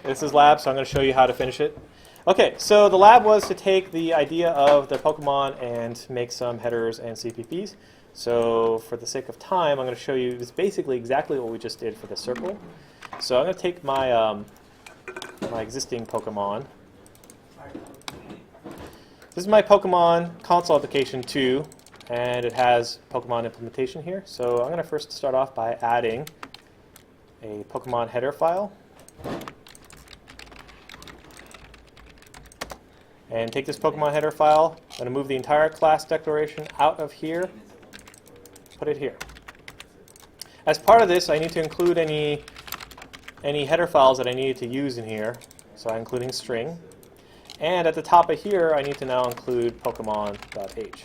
This is lab, so I'm going to show you how to finish it. Okay, so the lab was to take the idea of the Pokemon and make some headers and CPPs. So for the sake of time, I'm going to show you it's basically exactly what we just did for the circle. So I'm going to take my my existing Pokemon. This is my Pokemon console application 2, and it has Pokemon implementation here. So I'm going to first start off by adding a Pokemon header file. And take this Pokemon header file. I'm going to move the entire class declaration out of here, put it here. As part of this, I need to include any header files that I needed to use in here. So I'm including string. And at the top of here, I need to now include Pokemon.h.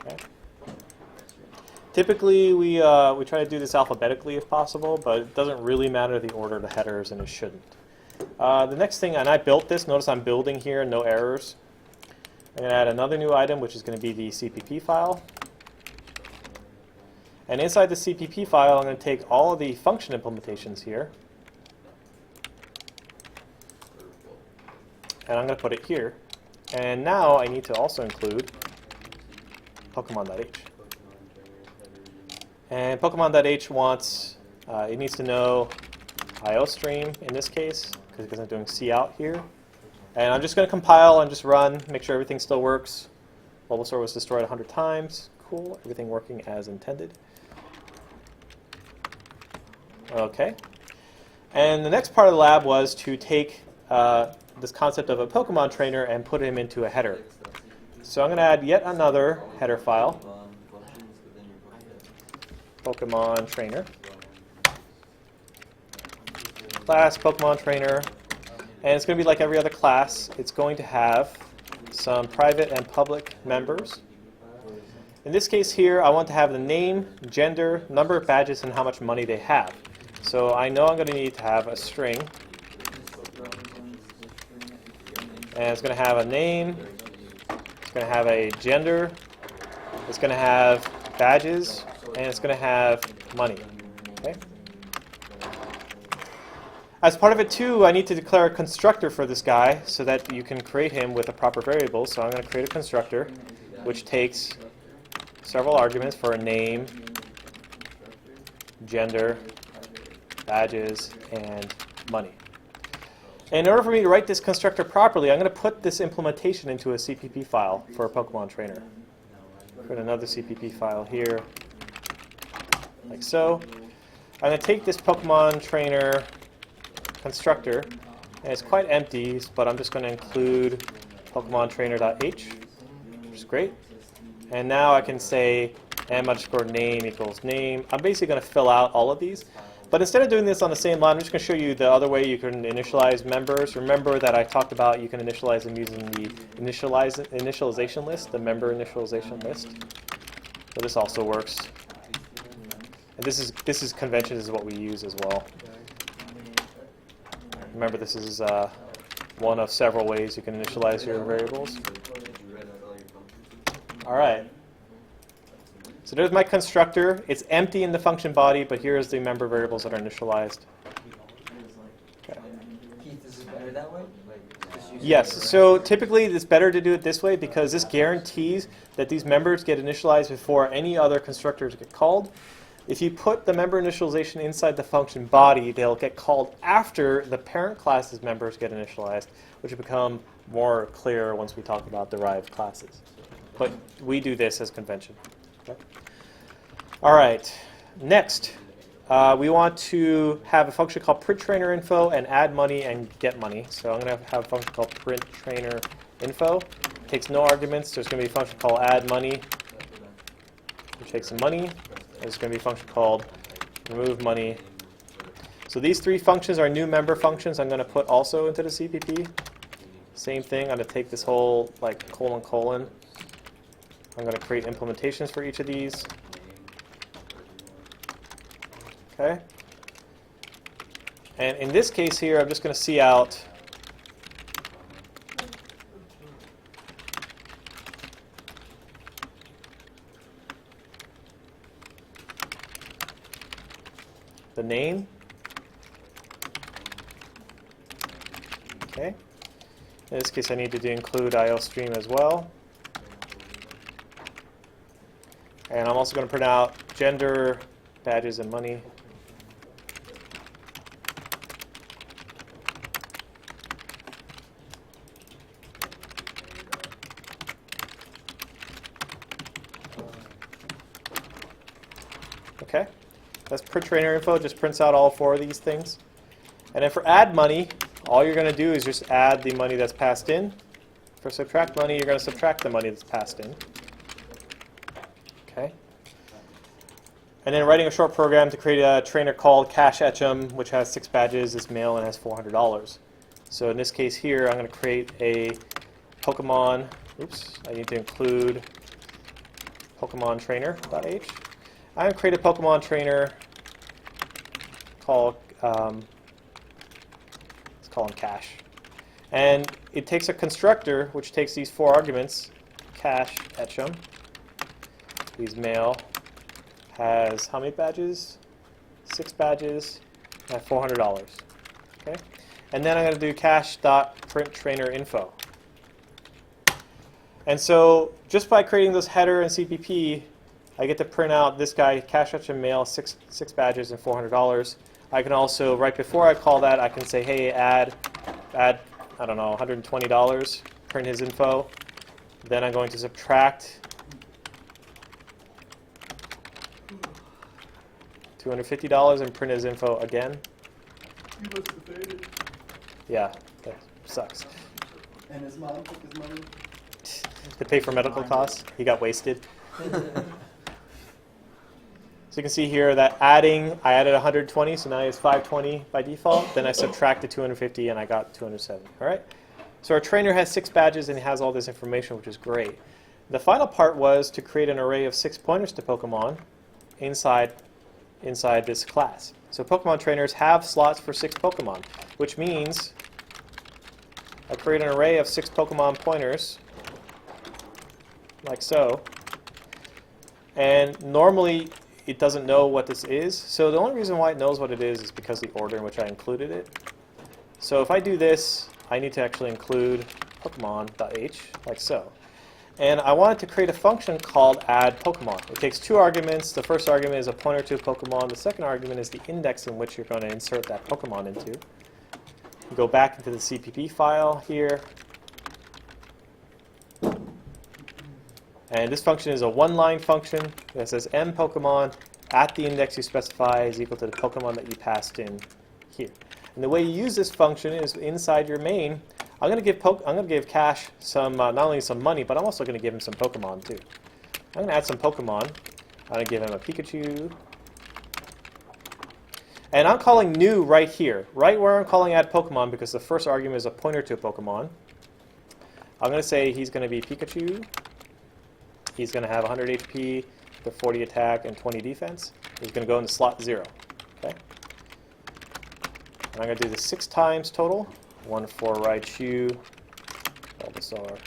Okay. Typically, we try to do this alphabetically if possible, but it doesn't really matter the order of the headers, and it shouldn't. The next thing, and I built this, notice I'm building here, no errors. I'm going to add another new item, which is going to be the CPP file. And inside the CPP file, I'm going to take all of the function implementations here. And I'm going to put it here. And now I need to also include Pokemon.h. And Pokemon.h wants, it needs to know IOStream in this case, because I'm doing cout here. And I'm just going to compile and just run, make sure everything still works. Bulbasaur was destroyed 100 times. Cool, everything working as intended. Okay. And the next part of the lab was to take this concept of a Pokemon trainer and put him into a header. So I'm going to add yet another header file, Pokemon trainer. Class Pokemon trainer, and it's going to be like every other class. It's going to have some private and public members. In this case here, I want to have the name, gender, number of badges, and how much money they have. So I know I'm going to need to have a string, and it's going to have a name, it's going to have a gender, it's going to have badges, and it's going to have money. Okay? As part of it too, I need to declare a constructor for this guy so that you can create him with a proper variable. So I'm going to create a constructor which takes several arguments for a name, gender, badges, and money. And in order for me to write this constructor properly, I'm going to put this implementation into a CPP file for a Pokemon trainer. Put another CPP file here, like so. I'm going to take this Pokemon trainer constructor, and it's quite empty, but I'm just going to include Pokemon trainer.h, which is great. And now I can say m_name equals name. I'm basically going to fill out all of these. But instead of doing this on the same line, I'm just going to show you the other way you can initialize members. Remember that I talked about you can initialize them using the initialization list, the member initialization list. So this also works. And this is convention, this is what we use as well. Remember, this is one of several ways you can initialize your variables. All right. So there's my constructor. It's empty in the function body, but here's the member variables that are initialized. Okay. Keith, is it better that way? Yes. So typically, it's better to do it this way because this guarantees that these members get initialized before any other constructors get called. If you put the member initialization inside the function body, they'll get called after the parent class's members get initialized, which will become more clear once we talk about derived classes. But we do this as convention. Okay. All right. Next, we want to have a function called printTrainerInfo and add money and get money. So I'm going to have a function called printTrainerInfo. It takes no arguments. There's going to be a function called add money, which takes some money. There's going to be a function called remove money. So these three functions are new member functions I'm going to put also into the CPP. Same thing, I'm going to take this whole like : I'm going to create implementations for each of these. Okay. And in this case here, I'm just going to see out the name, Okay. In this case, I need to include IOStream as well. And I'm also going to print out gender, badges, and money. Okay, that's print trainer info, just prints out all 4 of these things. And then for add money, all you're going to do is just add the money that's passed in. For subtract money, you're going to subtract the money that's passed in. Okay. And then writing a short program to create a trainer called Cash Etchem, which has 6 badges, is male, and has $400. So in this case here, I'm going to create a Pokemon. Oops, I need to include Pokemon trainer.h. I'm going to create a Pokemon trainer called, let's call him Cash. And it takes a constructor, which takes these 4 arguments, Cash Etchem. He's male, has how many badges? 6 badges, and $400. Okay? And then I'm going to do cash.printTrainerInfo. And so just by creating this header and CPP, I get to print out this guy, Cash Etchem male, 6 badges and $400. I can also, right before I call that, I can say, hey, add, I don't know, $120, print his info. Then I'm going to subtract $250 and print his info again. He must have paid it. Yeah, that sucks. And his mom took his money. To pay for medical costs, he got wasted. So you can see here that I added 120, so now he has 520 by default. Then I subtracted 250 and I got 270. All right. So our trainer has 6 badges and he has all this information, which is great. The final part was to create an array of 6 pointers to Pokemon inside this class. So Pokemon trainers have slots for 6 Pokemon, which means I create an array of 6 Pokemon pointers, like so. And normally it doesn't know what this is. So the only reason why it knows what it is because the order in which I included it. So if I do this, I need to actually include Pokemon.h, like so. And I wanted to create a function called add Pokemon. It takes 2 arguments. The first argument is a pointer to a Pokemon. The second argument is the index in which you're going to insert that Pokemon into. You go back into the CPP file here. And this function is a 1-line function that says m Pokemon at the index you specify is equal to the Pokemon that you passed in here. And the way you use this function is inside your main. I'm going to give Cash some not only some money, but I'm also going to give him some Pokemon too. I'm going to add some Pokemon. I'm going to give him a Pikachu. And I'm calling new right here, right where I'm calling add Pokemon, because the first argument is a pointer to a Pokemon. I'm going to say he's going to be Pikachu. He's going to have 100 HP, the 40 attack, and 20 defense. He's going to go into slot 0. Okay. And I'm going to do this 6 times total. 1 for Raichu, Bulbasaur.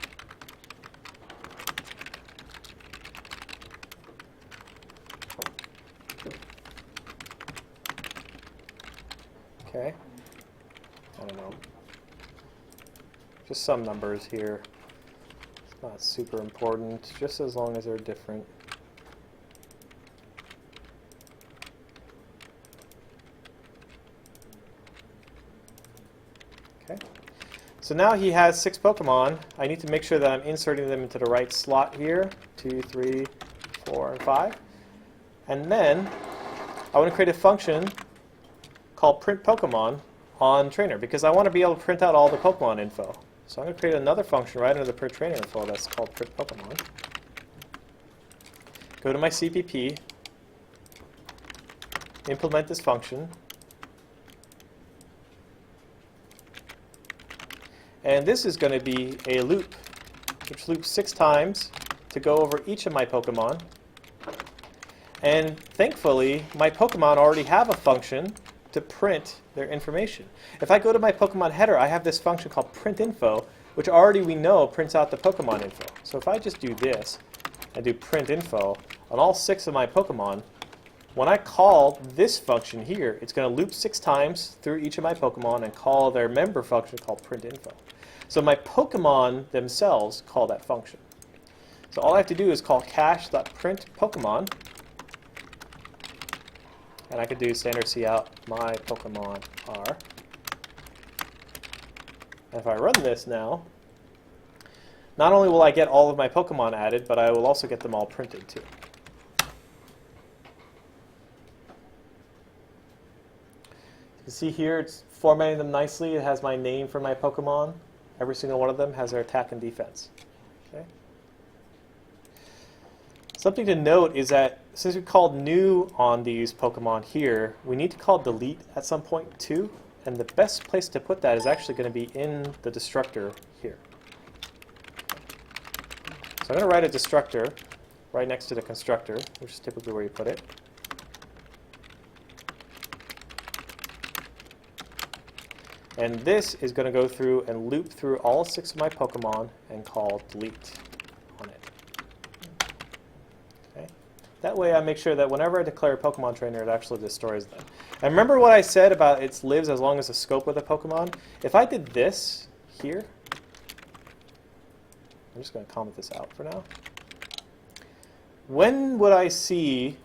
Okay. I don't know. Just some numbers here. It's not super important, just as long as they're different. Okay. So now he has 6 Pokemon. I need to make sure that I'm inserting them into the right slot here. 2, 3, 4, and 5. And then I want to create a function called print Pokemon on trainer, because I want to be able to print out all the Pokemon info. So I'm going to create another function right under the print trainer info that's called print Pokemon. Go to my CPP, implement this function, and this is going to be a loop, which loops 6 times to go over each of my Pokemon. And thankfully, my Pokemon already have a function to print their information. If I go to my Pokemon header, I have this function called print_info, which already we know prints out the Pokemon info. So if I just do this, I do print_info on all 6 of my Pokemon, when I call this function here, it's going to loop 6 times through each of my Pokemon and call their member function called printinfo. So my Pokemon themselves call that function. So all I have to do is call cache.print Pokemon, and I could do standard cout my Pokemon are. And if I run this now, not only will I get all of my Pokemon added, but I will also get them all printed too. You can see here it's formatting them nicely. It has my name for my Pokemon. Every single one of them has their attack and defense. Okay. Something to note is that since we called new on these Pokemon here, we need to call delete at some point too. And the best place to put that is actually going to be in the destructor here. So I'm going to write a destructor right next to the constructor, which is typically where you put it. And this is going to go through and loop through all 6 of my Pokemon and call delete on it. Okay. That way I make sure that whenever I declare a Pokemon trainer, it actually destroys them. And remember what I said about it lives as long as the scope of the Pokemon? If I did this here, I'm just going to comment this out for now. When would I see,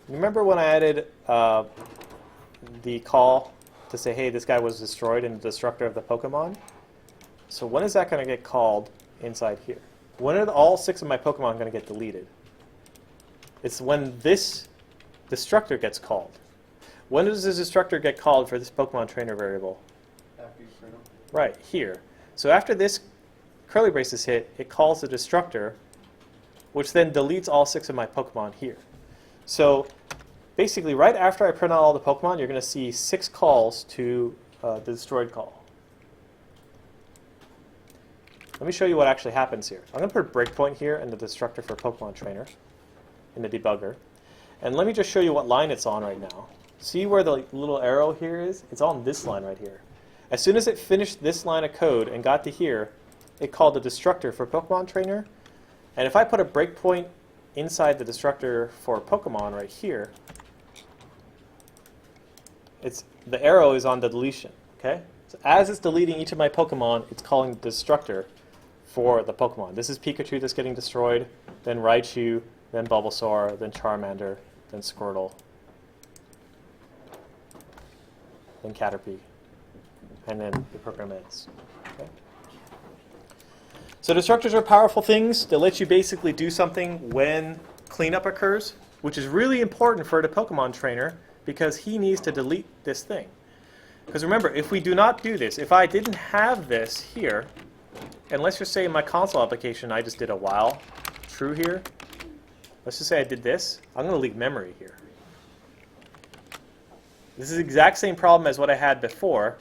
remember when I added the call to say, hey, this guy was destroyed in the destructor of the Pokemon? So when is that going to get called inside here? When are all 6 of my Pokemon going to get deleted? It's when this destructor gets called. When does this destructor get called for this Pokemon trainer variable? After you print them. Right, here. So after this curly braces hit, it calls the destructor, which then deletes all 6 of my Pokemon here. So basically, right after I print out all the Pokemon, you're going to see 6 calls to the destroyed call. Let me show you what actually happens here. I'm going to put a breakpoint here in the destructor for Pokemon Trainer in the debugger. And let me just show you what line it's on right now. See where the little arrow here is? It's on this line right here. As soon as it finished this line of code and got to here, it called the destructor for Pokemon Trainer. And if I put a breakpoint inside the destructor for Pokemon right here, the arrow is on the deletion. Okay? So as it's deleting each of my Pokemon, it's calling the destructor for the Pokemon. This is Pikachu that's getting destroyed, then Raichu, then Bulbasaur, then Charmander, then Squirtle, then Caterpie, and then the program ends. Okay? So destructors are powerful things that let you basically do something when cleanup occurs, which is really important for the Pokemon trainer because he needs to delete this thing. Because remember, if we do not do this, if I didn't have this here, and let's just say in my console application I just did a while true here, let's just say I did this, I'm going to leak memory here. This is the exact same problem as what I had before.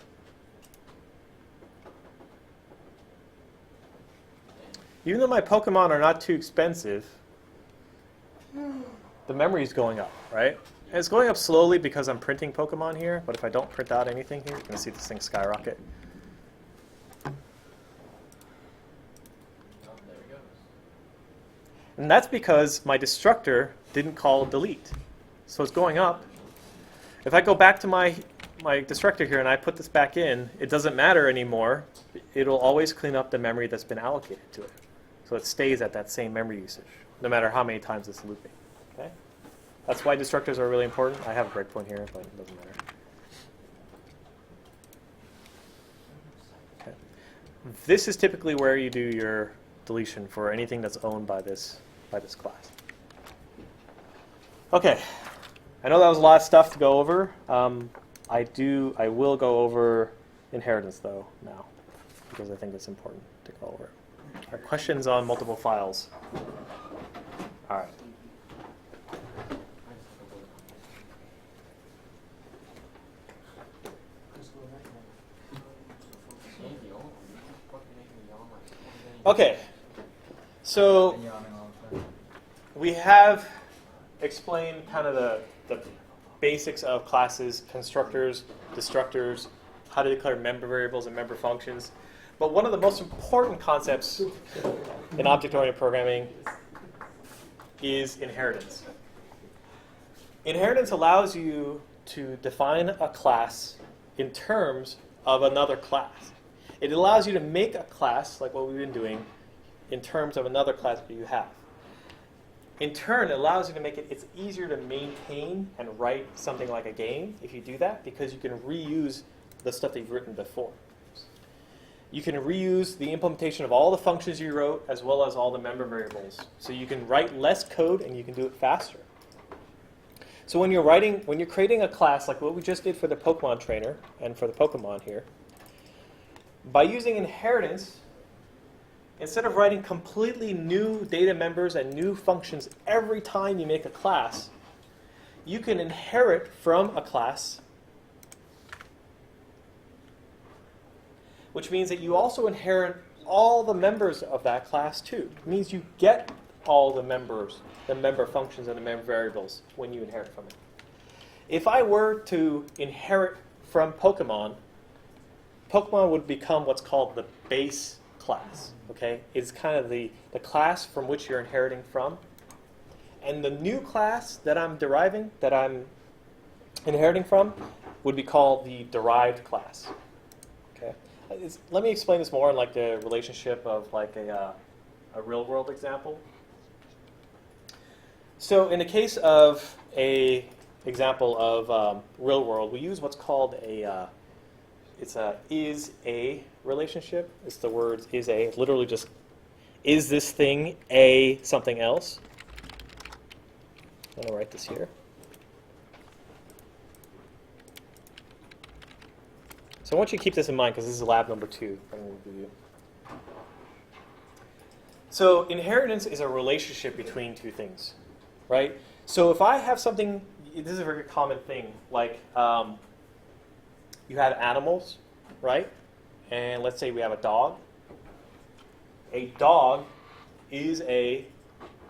Even though my Pokemon are not too expensive, the memory is going up, right? And it's going up slowly because I'm printing Pokemon here, but if I don't print out anything here, you're going to see this thing skyrocket. And that's because my destructor didn't call delete. So it's going up. If I go back to my destructor here and I put this back in, it doesn't matter anymore. It'll always clean up the memory that's been allocated to it. So it stays at that same memory usage, no matter how many times it's looping. Okay? That's why destructors are really important. I have a breakpoint here, but it doesn't matter. Okay. This is typically where you do your deletion for anything that's owned by this class. Okay. I know that was a lot of stuff to go over. I will go over inheritance though now, because I think it's important to go over. All right, questions on multiple files? All right. Okay, so we have explained kind of the basics of classes, constructors, destructors, how to declare member variables and member functions. But one of the most important concepts in object-oriented programming is inheritance. Inheritance allows you to define a class in terms of another class. It allows you to make a class, like what we've been doing, in terms of another class that you have. In turn, it allows you to make it's easier to maintain and write something like a game if you do that, because you can reuse the stuff that you've written before. You can reuse the implementation of all the functions you wrote as well as all the member variables. So you can write less code and you can do it faster. So when you're creating a class like what we just did for the Pokemon trainer and for the Pokemon here, by using inheritance, instead of writing completely new data members and new functions every time you make a class, you can inherit from a class, which means that you also inherit all the members of that class too. It means you get all the members, the member functions and the member variables when you inherit from it. If I were to inherit from Pokemon, Pokemon would become what's called the base class. Okay? It's kind of the class from which you're inheriting from. And the new class that I'm inheriting from would be called the derived class. Okay? Let me explain this more in like the relationship of like a real world example. So in the case of a example of real world, we use what's called it's a is-a relationship. It's the words is-a. It's literally just, is this thing a something else? I'm going to write this here. So I want you to keep this in mind because this is lab number 2. I'm going to give you. So inheritance is a relationship between two things, right? So if I have something, this is a very common thing, like you have animals, right? And let's say we have a dog. A dog is an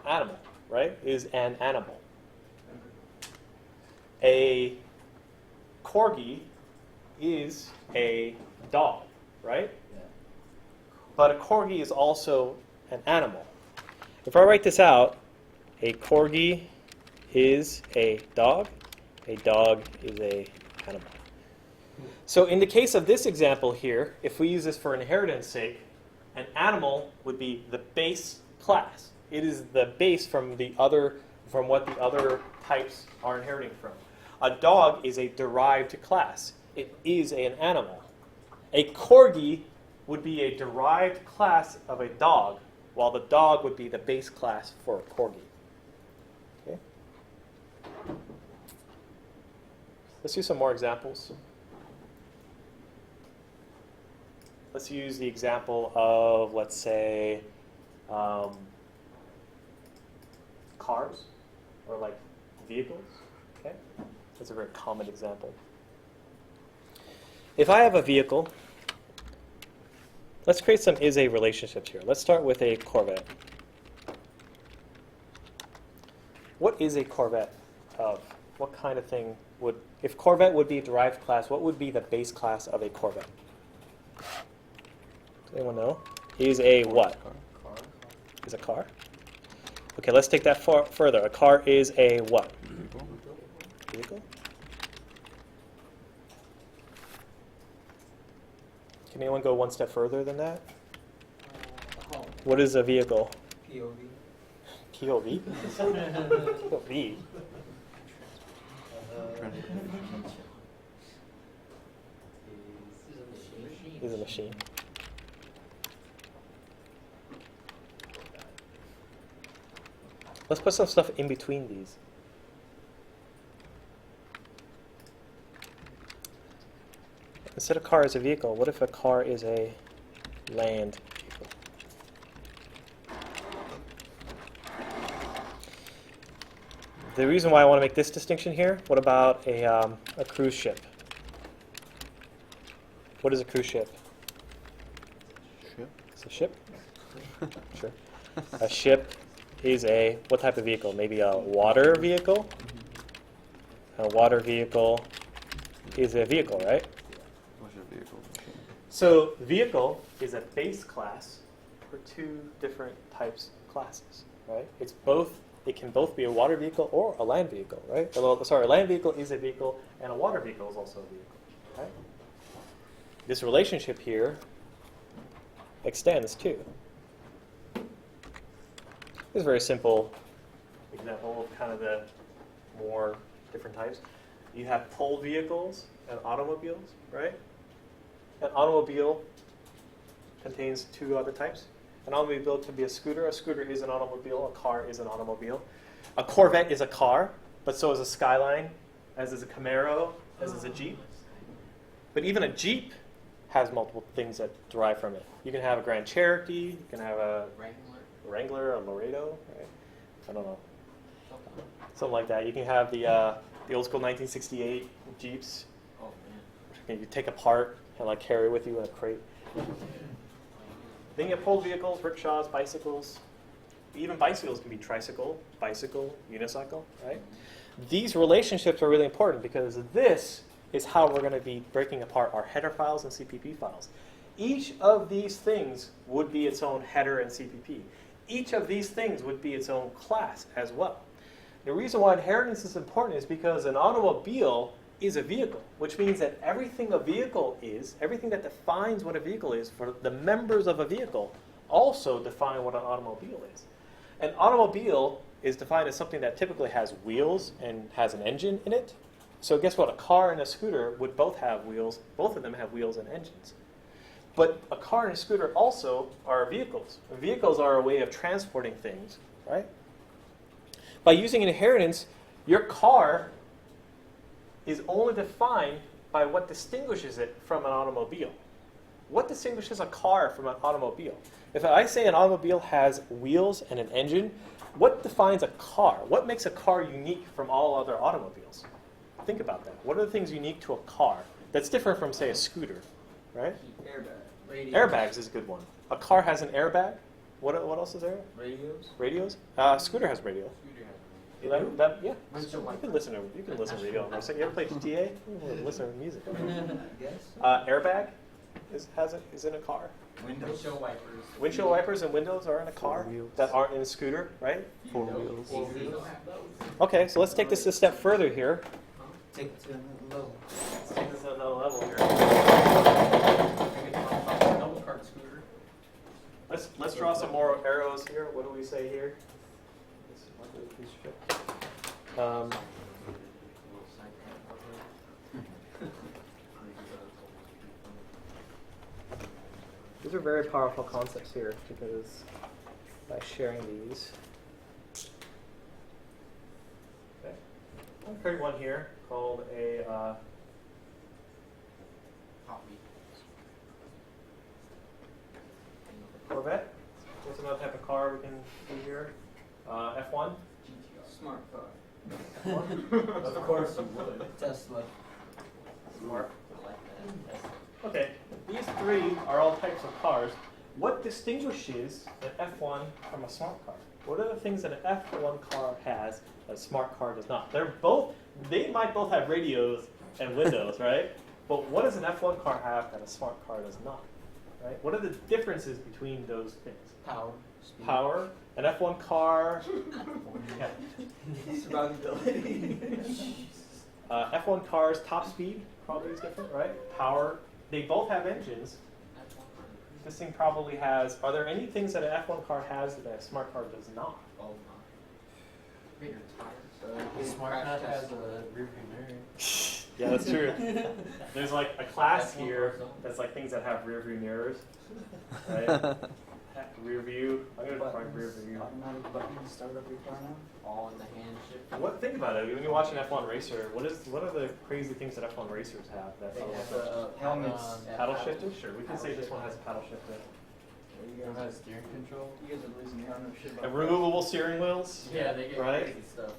animal, right? Is an animal. A corgi is a dog, right? Yeah. But a corgi is also an animal. If I write this out, a corgi is a dog is a animal. So in the case of this example here, if we use this for inheritance sake, an animal would be the base class. It is the base from what the other types are inheriting from. A dog is a derived class. It is an animal. A corgi would be a derived class of a dog, while the dog would be the base class for a corgi. Okay? Let's do some more examples. Let's use the example of, let's say, cars or like vehicles. Okay? That's a very common example. If I have a vehicle, let's create some is-a relationships here. Let's start with a Corvette. What is a Corvette of? What kind of thing would, if Corvette would be a derived class, what would be the base class of a Corvette? Does anyone know? Is a what? Car. Is a car? Okay, let's take that further. A car is a what? Vehicle? Can anyone go one step further than that? What is a vehicle? POV. POV? POV? Is a machine. Let's put some stuff in between these. Instead of car as a vehicle, what if a car is a land vehicle? The reason why I want to make this distinction here, what about a cruise ship? What is a cruise ship? Ship. It's a ship? Sure. A ship is a, what type of vehicle? Maybe a water vehicle? A water vehicle is a vehicle, right? What's your vehicle? So vehicle is a base class for two different types of classes, right? It's both it can both be a water vehicle or a land vehicle, right? Well, sorry, a land vehicle is a vehicle, and a water vehicle is also a vehicle, right? This relationship here extends too. This is a very simple example of kind of the more different types. You have pull vehicles and automobiles, right? An automobile contains two other types. An automobile can be a scooter. A scooter is an automobile. A car is an automobile. A Corvette is a car, but so is a Skyline, as is a Camaro, as is a Jeep. But even a Jeep has multiple things that derive from it. You can have a Grand Cherokee. You can have a Wrangler, a Laredo, right? I don't know. Something like that. You can have the old school 1968 Jeeps. Oh, man. You take apart and like carry with you in a crate. Then you have pulled vehicles, rickshaws, bicycles. Even bicycles can be tricycle, bicycle, unicycle, right? These relationships are really important because this is how we're going to be breaking apart our header files and CPP files. Each of these things would be its own header and CPP. Each of these things would be its own class as well. The reason why inheritance is important is because an automobile is a vehicle, which means that everything a vehicle is, everything that defines what a vehicle is for the members of a vehicle also define what an automobile is. An automobile is defined as something that typically has wheels and has an engine in it. So guess what? A car and a scooter would both have wheels. Both of them have wheels and engines. But a car and a scooter also are vehicles. Vehicles are a way of transporting things, right? By using inheritance, your car is only defined by what distinguishes it from an automobile. What distinguishes a car from an automobile? If I say an automobile has wheels and an engine, what defines a car? What makes a car unique from all other automobiles? Think about that. What are the things unique to a car that's different from, say, a scooter, right? Airbags is a good one. A car has an airbag. What else is there? Radios? Scooter has radio. Yeah, you can listen to radio. You ever play GTA? You listen to music. Airbag is in a car. Windshield wipers. Windshield wipers and windows are in a car that aren't in a scooter, right? Four wheels. Okay, so let's take this a step further here. Take it to another level. Let's take this to another level here. Double cart scooter. Let's draw some more arrows here. What do we say here? These are very powerful concepts here because by sharing these. Okay. I'll create one here called a Corvette. What's another type of car we can do here? F1. Smart car. Of course you would. Tesla. Smart. I like that. Okay, these three are all types of cars. What distinguishes an F1 from a smart car? What are the things that an F1 car has that a smart car does not? They might both have radios and windows, right? But what does an F1 car have that a smart car does not? Right? What are the differences between those things? Power. Speed. Power, an F1 car. Yeah. Survivability. F1 cars, top speed probably is different, right? Power, they both have engines. This thing probably has, are there any things that an F1 car has that a smart car does not? Bigger tires. The smart car has a rear view mirror. Yeah, that's true. There's like a class here that's like things that have rear view mirrors, right? Rear view. I'm going to define rear view. Automatic button to start up your car now. All in the hand shift. Think about it. When you watch an F1 racer, what are the crazy things that F1 racers have? That They have helmets. paddle shifters? Sure, we can say this one has a paddle shifter. You guys have steering control. You guys are losing your ownership. And removable steering wheels. Yeah, they get right? crazy stuff.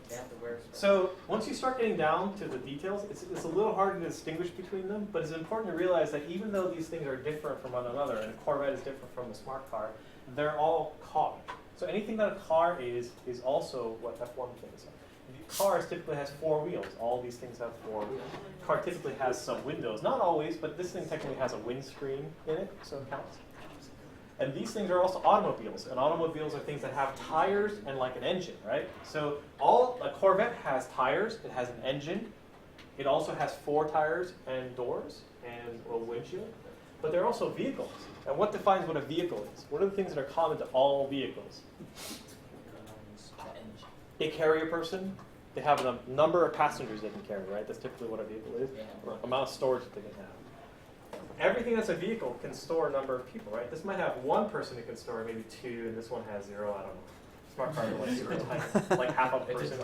They have to wear stuff. So once you start getting down to the details, it's a little hard to distinguish between them, but it's important to realize that even though these things are different from one another, and a Corvette is different from a smart car, they're all cars. So anything that a car is also what F1 things are. Cars typically has four wheels. All these things have four wheels. Car typically has some windows. Not always, but this thing technically has a windscreen in it, so it counts. And these things are also automobiles. And automobiles are things that have tires and like an engine, right? So a Corvette has tires, it has an engine, it also has 4 tires and doors and a windshield. But they're also vehicles. And what defines what a vehicle is? What are the things that are common to all vehicles? They carry a person. They have a number of passengers they can carry, right? That's typically what a vehicle is, or amount of storage that they can have. Everything that's a vehicle can store a number of people, right? This might have 1 person it can store, maybe 2, and this one has 0, I don't know. Smart car like 0 times, like half a person.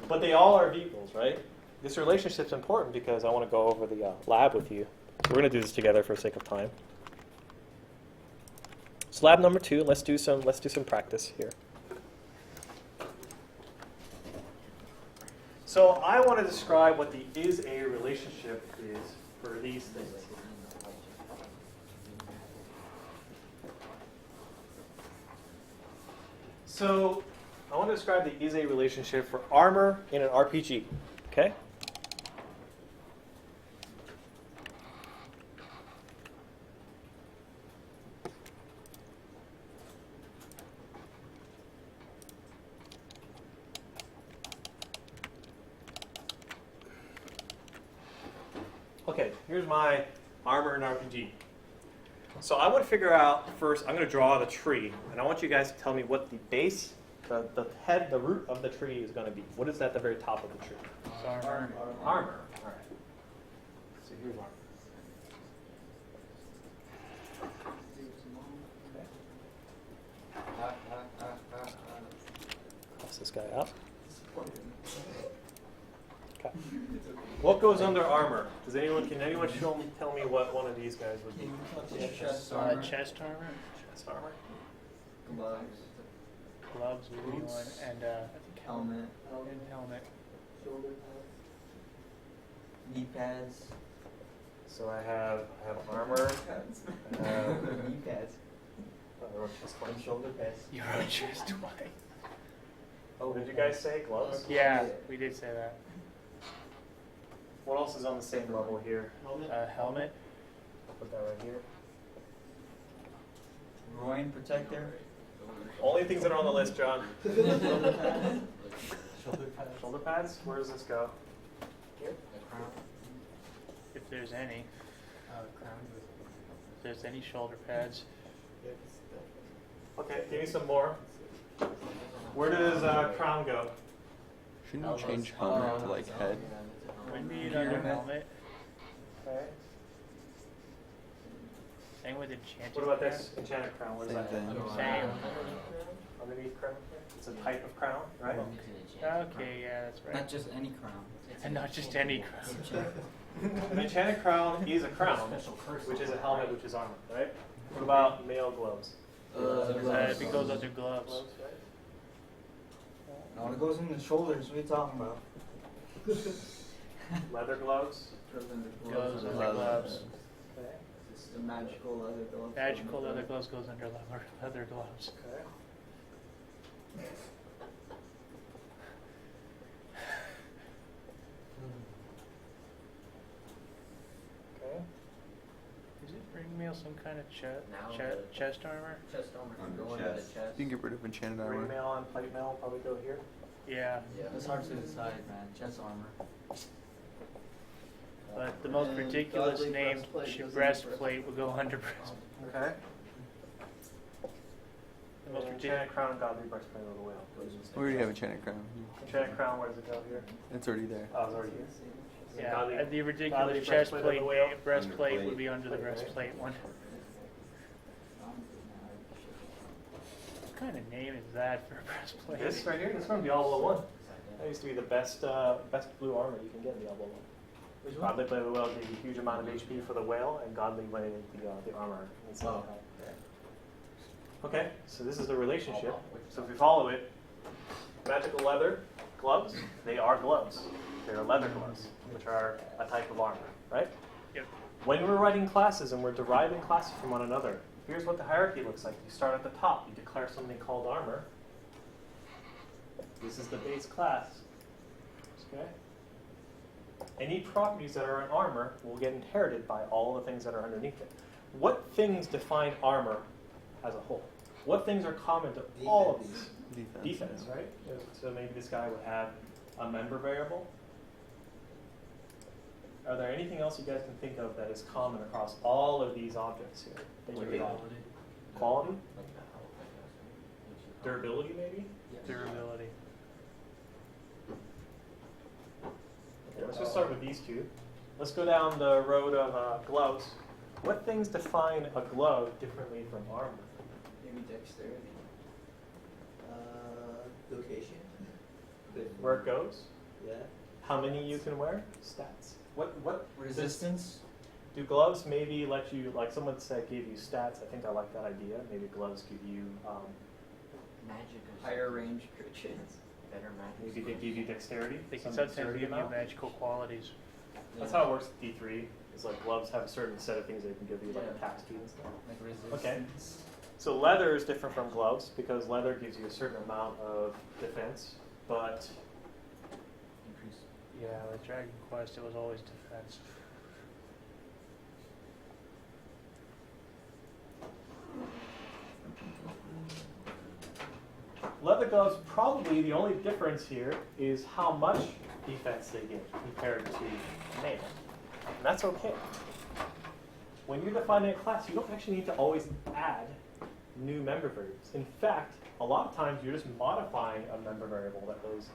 But they all are vehicles, right? This relationship's important because I want to go over the lab with you. So we're going to do this together for the sake of time. So lab number 2, let's do some practice here. So I want to describe what the is a relationship is for these things. So I want to describe the is a relationship for armor in an RPG. Okay? Okay, here's my armor and RPG. So I want to figure out first, I'm going to draw the tree, and I want you guys to tell me what the base, the head, the root of the tree is going to be. What is at the very top of the tree? Armor. Armor. All right. So here's armor. Cross this guy out. Okay. What goes under armor? Can anyone tell me what one of these guys would be? Chest armor. Chest armor, Chest armor. Gloves. gloves would be one, and I think Helmet. and helmet. Shoulder pads. Knee pads. So I have armor. I have Knee pads. chest And shoulder pads. Your chest white. Oh, did you guys say gloves? Yeah, we did say that. What else is on the same level here? Helmet. I'll put that right here. Groin protector. Only things that are on the list, John. Shoulder pads. Shoulder pads? Where does this go? Here? Crown. If there's any. Crown. If there's any shoulder pads. Okay, give me some more. Where does crown go? Shouldn't you change helmet to like head? Would be under helmet. Okay. Same with enchanted. What about this enchanted crown? What is Same that? thing. Same. Underneath crown? It's a type of crown, right? Okay, yeah, that's right. Not just any crown. And not just any crown. An enchanted crown is a crown, which is a helmet, which is armor, right? What about male gloves? If it goes under gloves. No, it goes in the shoulders. What are you talking about? Leather gloves. Goes under gloves. Okay. It's the magical leather gloves. Magical leather gloves goes under leather gloves. Okay. Okay. Does it bring me some kind of Now chest armor? Chest armor. On Go the under the chest. chest. You can get rid of enchanted Green armor. mail and plate mail probably go here. Yeah. It's hard to decide, man. Chest armor. But the most ridiculous named breastplate would go under breastplate. Okay. The most ridiculous. Enchanted crown and godly breastplate of the whale. We already have enchanted crown. Enchanted crown, where does it go here? It's already there. Oh, it's already here. Yeah, Godly- and the godly ridiculous breastplate chest of plate the whale. breastplate would Underplate. be under the Plate, right? breastplate one. What kind of name is that for a breastplate? This right here, this is from Diablo 1. That used to be the best blue armor you can get in Diablo 1. Godly blade of the whale gave you a huge amount of HP for the whale, and godly blade the armor. Oh. Okay, so this is the relationship. So if we follow it, magical leather gloves, they are gloves. They're leather gloves, which are a type of armor, right? Yep. When we're writing classes and we're deriving classes from one another, here's what the hierarchy looks like. You start at the top, you declare something called armor. This is the base class. Okay? Any properties that are in armor will get inherited by all the things that are underneath it. what things define armor as a whole? What things are common to all of these? Defense, right? So maybe this guy would have a member variable. Are there anything else you guys can think of that is common across all of these objects here? That you would add? Quality? Durability, maybe? Durability. Okay, let's just start with these two. Let's go down the road of gloves. What things define a glove differently from armor? Maybe dexterity. Location. Where it goes? Yeah. How many you can wear? Stats. What Resistance. do gloves maybe let you, like someone said gave you stats, I think I like that idea. Maybe gloves give you, Magic. Higher range creatures. Better magic. maybe they give you dexterity. They can some sometimes dexterity give you amount. magical qualities. That's how it works with D3. It's like gloves have a certain set of things they can give you, like Yeah. attack speed and stuff. Like resistance. Okay. So leather is different from gloves because leather gives you a certain amount of defense, but Increase. Yeah, with Dragon Quest, it was always defense. leather gloves, probably the only difference here is how much defense they give compared to mail. And that's okay. When you're defining a class, you don't actually need to always add new member variables. In fact, a lot of times you're just modifying a member variable that was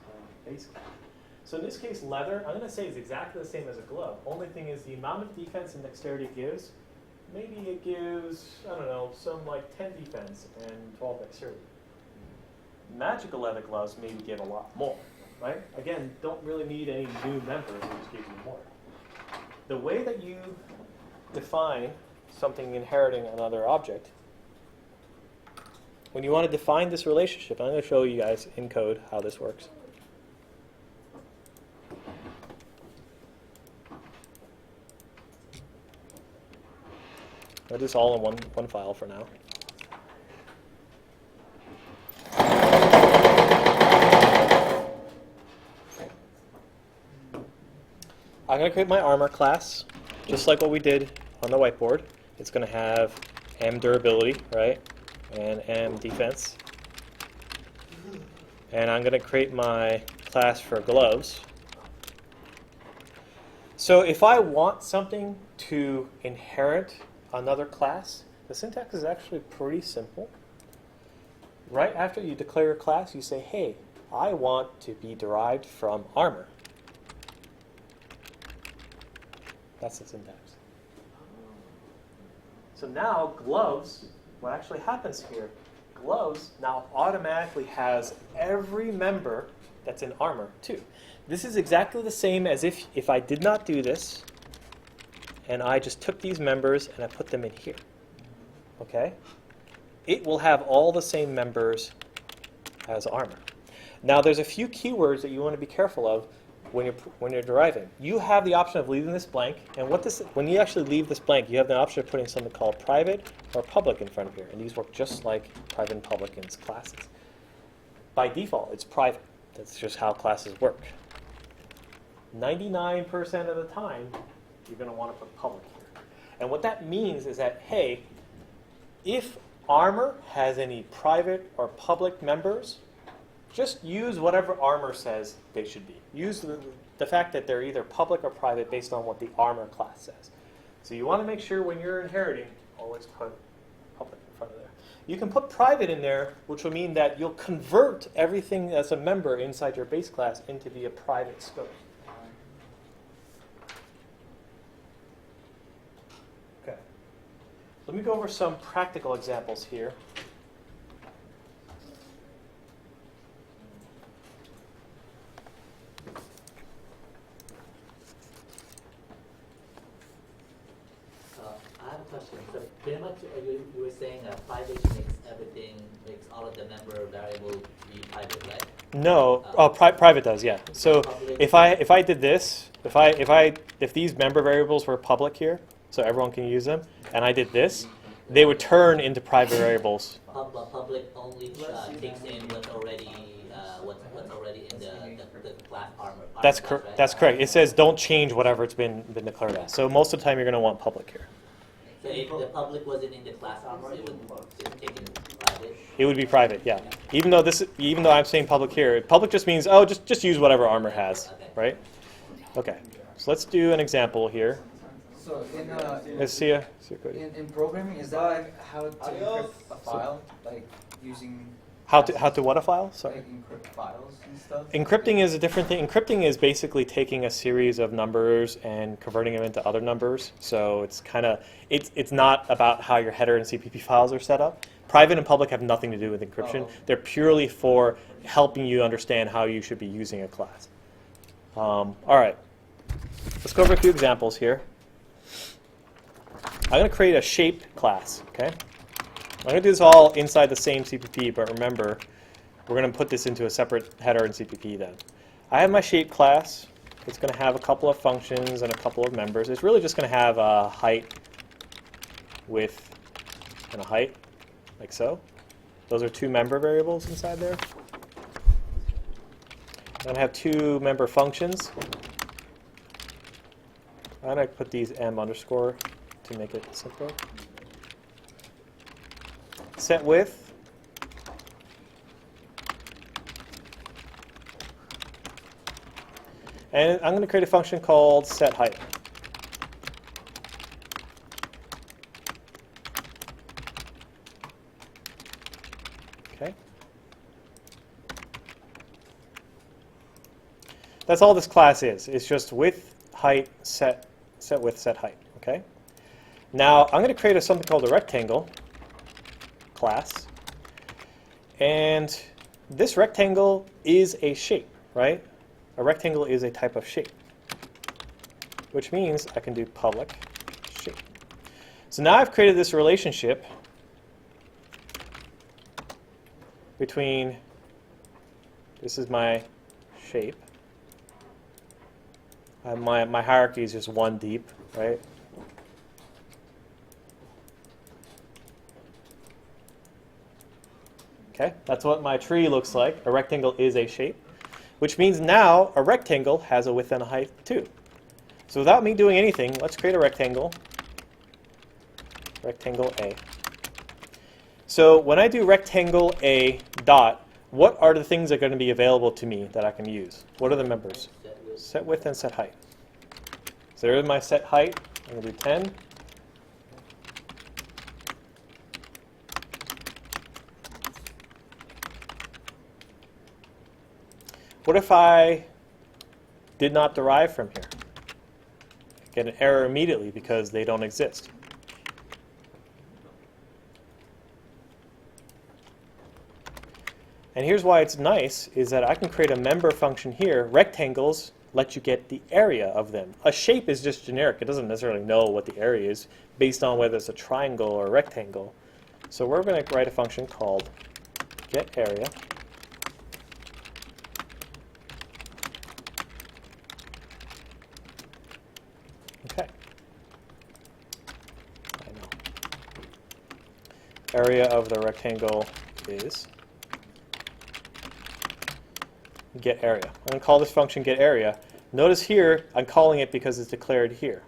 base class. So in this case, leather, I'm going to say is exactly the same as a glove. Only thing is the amount of defense and dexterity it gives, maybe it gives, I don't know, some like 10 defense and 12 dexterity. Magical leather gloves maybe give a lot more, right? Again, don't really need any new members, it just gives you more. The way that you define something inheriting another object, when you want to define this relationship, I'm going to show you guys in code how this works. I'll do this all in one file for now. I'm going to create my armor class, just like what we did on the whiteboard. It's going to have M durability, right, and M defense. And I'm going to create my class for gloves. So if I want something to inherit another class, the syntax is actually pretty simple. Right after you declare a class, you say, hey, I want to be derived from armor. That's the syntax. So now gloves, what actually happens here, gloves now automatically has every member that's in armor too. This is exactly the same as if I did not do this and I just took these members and I put them in here. Okay? It will have all the same members as armor. Now there's a few keywords that you want to be careful of when you're deriving. You have the option of leaving this blank, and when you actually leave this blank, you have the option of putting something called private or public in front of here, and these work just like private and public in classes. By default, it's private. That's just how classes work. 99% of the time, you're going to want to put public here. And what that means is that, hey, if armor has any private or public members, just use whatever armor says they should be. Use the fact that they're either public or private based on what the armor class says. So you want to make sure when you're inheriting, always put public in front of there. You can put private in there, which will mean that you'll convert everything as a member inside your base class into be a private scope. Okay. Let me go over some practical examples here. I have a question. So pretty much you were saying private makes all of the member variable be private, right? No, private does, yeah. So if I did this, if these member variables were public here, so everyone can use them, and I did this, they would turn into private variables. Public only takes in what's already in the class armor. That's right? That's correct. It says don't change whatever it's been declared as. So most of the time you're going to want public here. So if the public wasn't in the class armor, it would just take it private. It would be private, yeah. Even though I'm saying public here, public just means, oh, just use whatever armor has, right? Okay, so let's do an example here. So Let's see a code. in programming, is that like how to encrypt a file, like using How to what a file? Sorry. like encrypt files and stuff? Encrypting is a different thing. Encrypting is basically taking a series of numbers and converting them into other numbers. So it's kind of it's not about how your header and CPP files are set up. Private and public have nothing to do with encryption. Oh. They're purely for helping you understand how you should be using a class. All right, let's go over a few examples here. I'm going to create a shape class. Okay, I'm going to do this all inside the same CPP, but remember, we're going to put this into a separate header and CPP then. I have my shape class. It's going to have a couple of functions and a couple of members. It's really just going to have a height, width, and a height, like so. Those are two member variables inside there. I'm going to have two member functions. I'm going to put these m underscore to make it simpler. Set width. And I'm going to create a function called set height. Okay. That's all this class is. It's just width, height, set width, set height. Okay. Now I'm going to create something called a rectangle class, and this rectangle is a shape, right? A rectangle is a type of shape, which means I can do public shape. So now I've created this relationship between, this is my shape. My hierarchy is just one deep, right? Okay, that's what my tree looks like. A rectangle is a shape, which means now a rectangle has a width and a height too. So without me doing anything, let's create a rectangle, rectangle A. So when I do rectangle A dot, what are the things that are going to be available to me that I can use? What are the members? Set width and set height. So there's my set height. I'm going to do 10. What if I did not derive from here? I get an error immediately because they don't exist. And here's why it's nice, is that I can create a member function here. Rectangles let you get the area of them. A shape is just generic. It doesn't necessarily know what the area is based on whether it's a triangle or a rectangle. So we're going to write a function called getArea. Okay. I know. Area of the rectangle is getArea. I'm going to call this function getArea. Notice here, I'm calling it because it's declared here.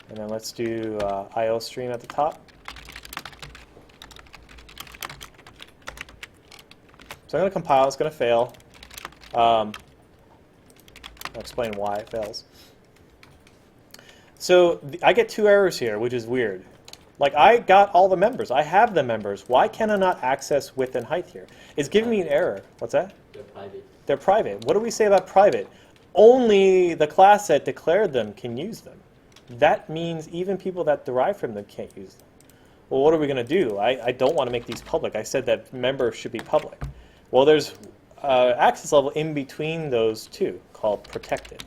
And then let's do IO stream at the top. So I'm going to compile. It's going to fail. I'll explain why it fails. So I get two errors here, which is weird. Like, I got all the members. I have the members. Why can I not access width and height here? It's giving me an error. What's that? They're private. They're private. What do we say about private? Only the class that declared them can use them. That means even people that derive from them can't use them. Well, what are we going to do? I don't want to make these public. I said that members should be public. Well, there's access level in between those two called protected.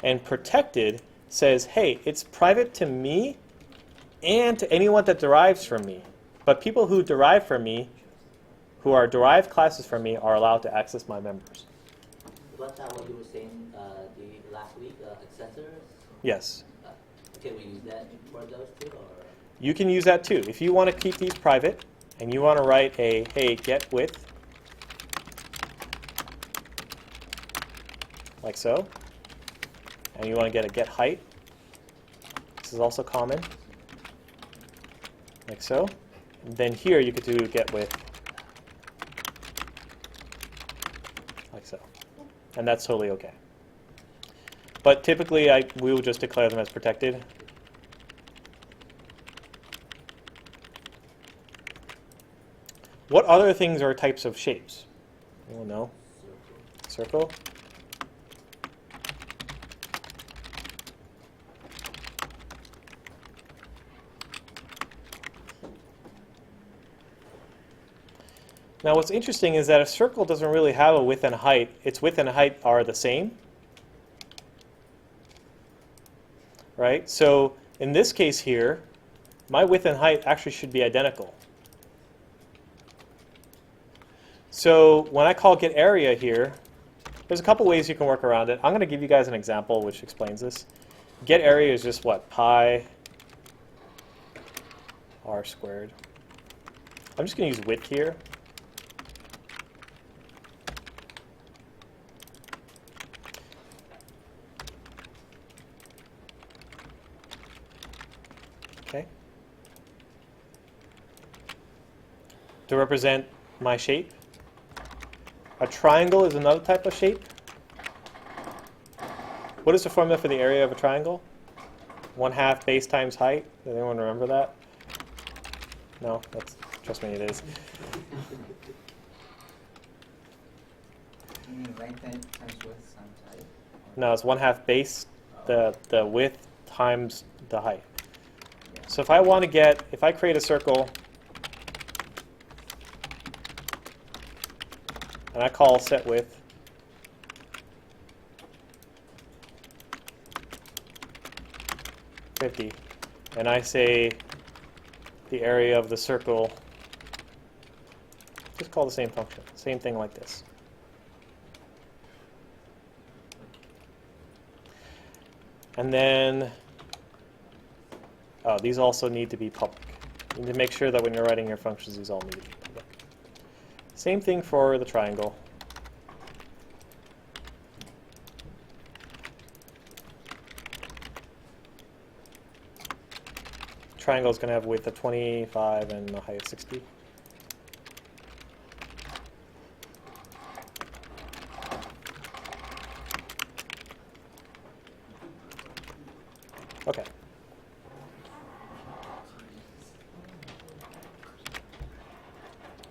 And protected says, hey, it's private to me and to anyone that derives from me. But people who derive from me, who are derived classes from me, are allowed to access my members. What you were saying the last week, extensors? Yes. Can we use that for those too? Or? You can use that too. If you want to keep these private and you want to write a, hey, get width, like so. And you want to get a get height. This is also common, like so. And then here you could do get width, like so. And that's totally okay. But typically we will just declare them as protected. What other things are types of shapes? Anyone know? Circle. Now what's interesting is that a circle doesn't really have a width and height. Its width and height are the same. Right? So in this case here, my width and height actually should be identical. So when I call get area here, there's a couple ways you can work around it. I'm going to give you guys an example which explains this. Get area is just what? Pi r squared. I'm just going to use width here. Okay. To represent my shape. A triangle is another type of shape. What is the formula for the area of a triangle? 1/2 base times height. Does anyone remember that? No? Trust me, it is. You mean length times width times height? No, it's 1/2 base, the width times the height. So if I create a circle and I call set width (50), and I say the area of the circle, just call the same function, same thing like this. And then, these also need to be public. You need to make sure that when you're writing your functions, these all need to be public. Same thing for the triangle. Triangle is going to have a width of 25 and a height of 60. Okay.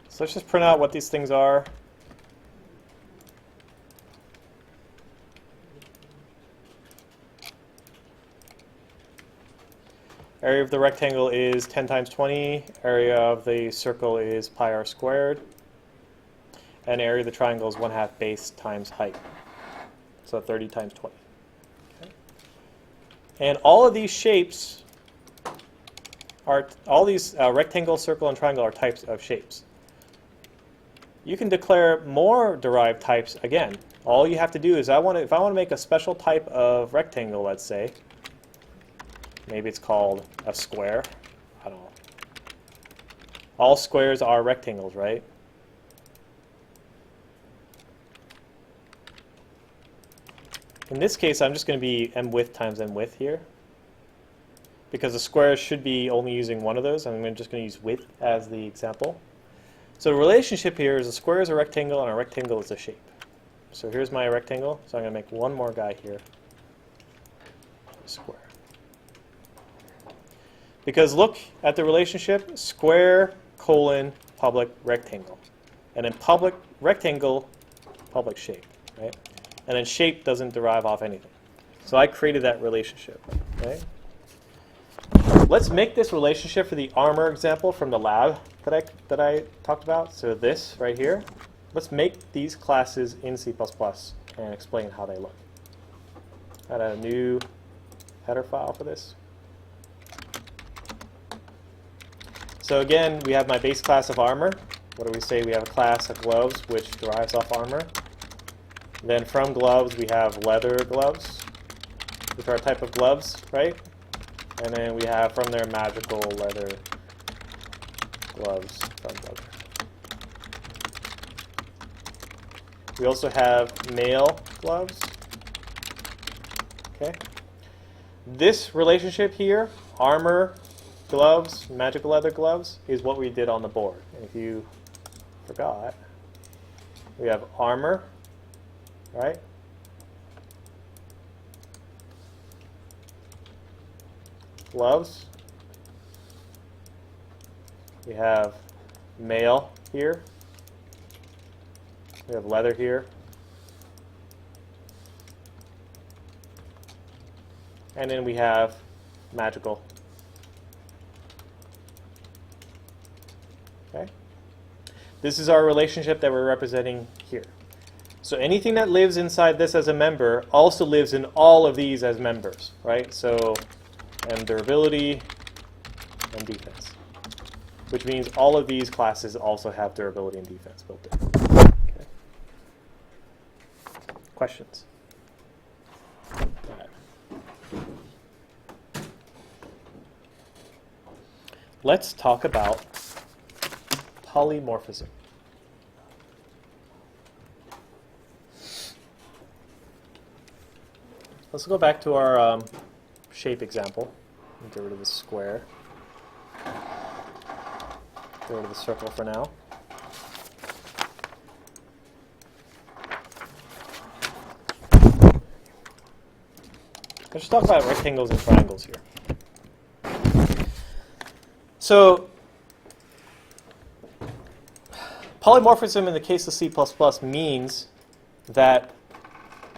So let's just print out what these things are. Area of the rectangle is 10 times 20. Area of the circle is pi r squared. And area of the triangle is 1/2 base times height. So 30 times 20. Okay. And all of these shapes are, rectangle, circle, and triangle are types of shapes. You can declare more derived types again. All you have to do is, if I want to make a special type of rectangle, let's say, maybe it's called a square. I don't know. All squares are rectangles, right? In this case, I'm just going to be m width times n width here, because a square should be only using one of those. I'm just going to use width as the example. So the relationship here is a square is a rectangle and a rectangle is a shape. So here's my rectangle. So I'm going to make one more guy here. Square. Because look at the relationship, square, colon, public, rectangle. And then public, rectangle, public shape, right? And then shape doesn't derive off anything. So I created that relationship, right? Let's make this relationship for the armor example from the lab that I talked about. So this right here. Let's make these classes in C++ and explain how they look. Add a new header file for this. So again, we have my base class of armor. What do we say? We have a class of gloves, which derives off armor. Then from gloves, we have leather gloves, which are a type of gloves, right? And then we have from there magical leather gloves from leather. We also have mail gloves, Okay. This relationship here, armor, gloves, magical leather gloves, is what we did on the board. And if you forgot, we have armor, right? Gloves. We have mail here. We have leather here. And then we have magical. Okay? This is our relationship that we're representing here. So anything that lives inside this as a member also lives in all of these as members, right? So, and durability and defense, which means all of these classes also have durability and defense built in. Okay. Questions? All right. Let's talk about polymorphism. Let's go back to our shape example. Get rid of the square. Get rid of the circle for now. Let's just talk about rectangles and triangles here. So, polymorphism in the case of C++ means that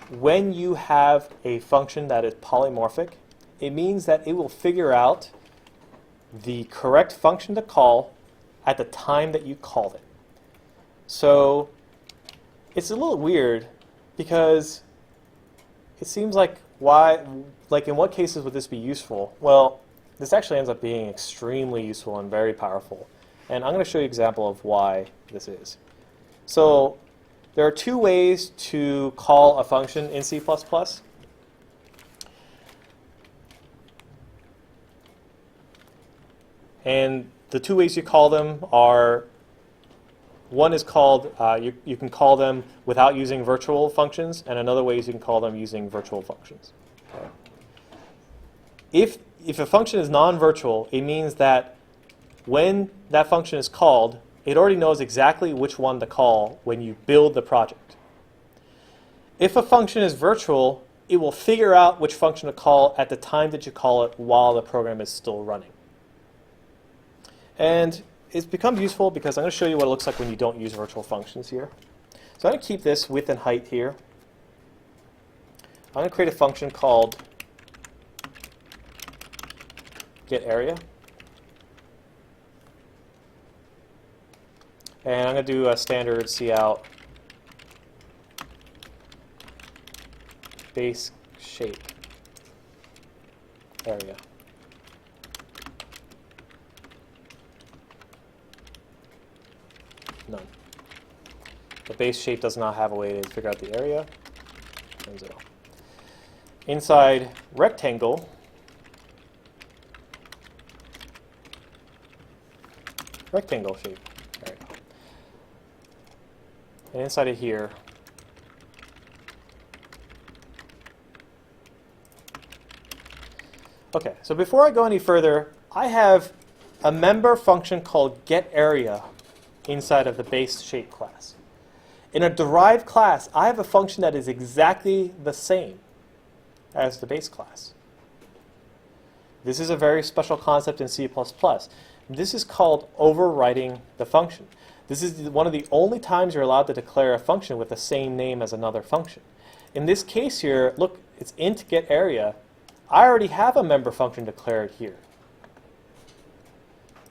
when you have a function that is polymorphic, it means that it will figure out the correct function to call at the time that you called it. So it's a little weird because it seems like in what cases would this be useful? Well, this actually ends up being extremely useful and very powerful. And I'm going to show you an example of why this is. So there are two ways to call a function in C++. And the two ways you call them are, one is called, you can call them without using virtual functions, and another way is you can call them using virtual functions. Okay. If a function is non-virtual, it means that when that function is called, it already knows exactly which one to call when you build the project. If a function is virtual, it will figure out which function to call at the time that you call it while the program is still running. And it's become useful because I'm going to show you what it looks like when you don't use virtual functions here. So I'm going to keep this width and height here. I'm going to create a function called getArea. And I'm going to do a standard cout base shape area. None. The base shape does not have a way to figure out the area. And 0. Inside rectangle, rectangle shape. There we go. And inside of here, okay, so before I go any further, I have a member function called getArea inside of the base shape class. In a derived class, I have a function that is exactly the same as the base class. This is a very special concept in C++. This is called overriding the function. This is one of the only times you're allowed to declare a function with the same name as another function. In this case here, look, it's int getArea. I already have a member function declared here.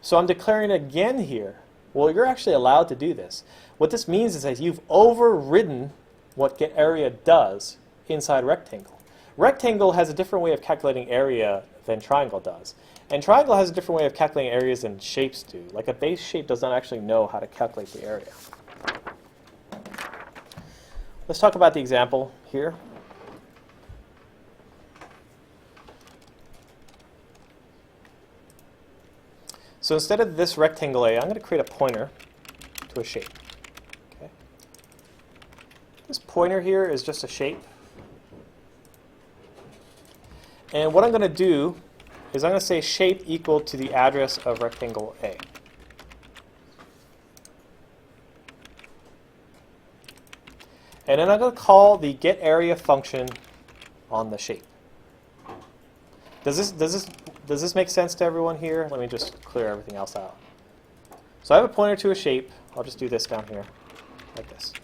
So I'm declaring it again here. Well, you're actually allowed to do this. What this means is that you've overridden what getArea does inside rectangle. Rectangle has a different way of calculating area than triangle does. And triangle has a different way of calculating areas than shapes do. Like a base shape does not actually know how to calculate the area. Let's talk about the example here. So instead of this rectangle A, I'm going to create a pointer to a shape. Okay. This pointer here is just a shape. And what I'm going to do is I'm going to say shape equal to the address of rectangle A. And then I'm going to call the getArea function on the shape. Does this make sense to everyone here? Let me just clear everything else out. So I have a pointer to a shape. I'll just do this down here, like this.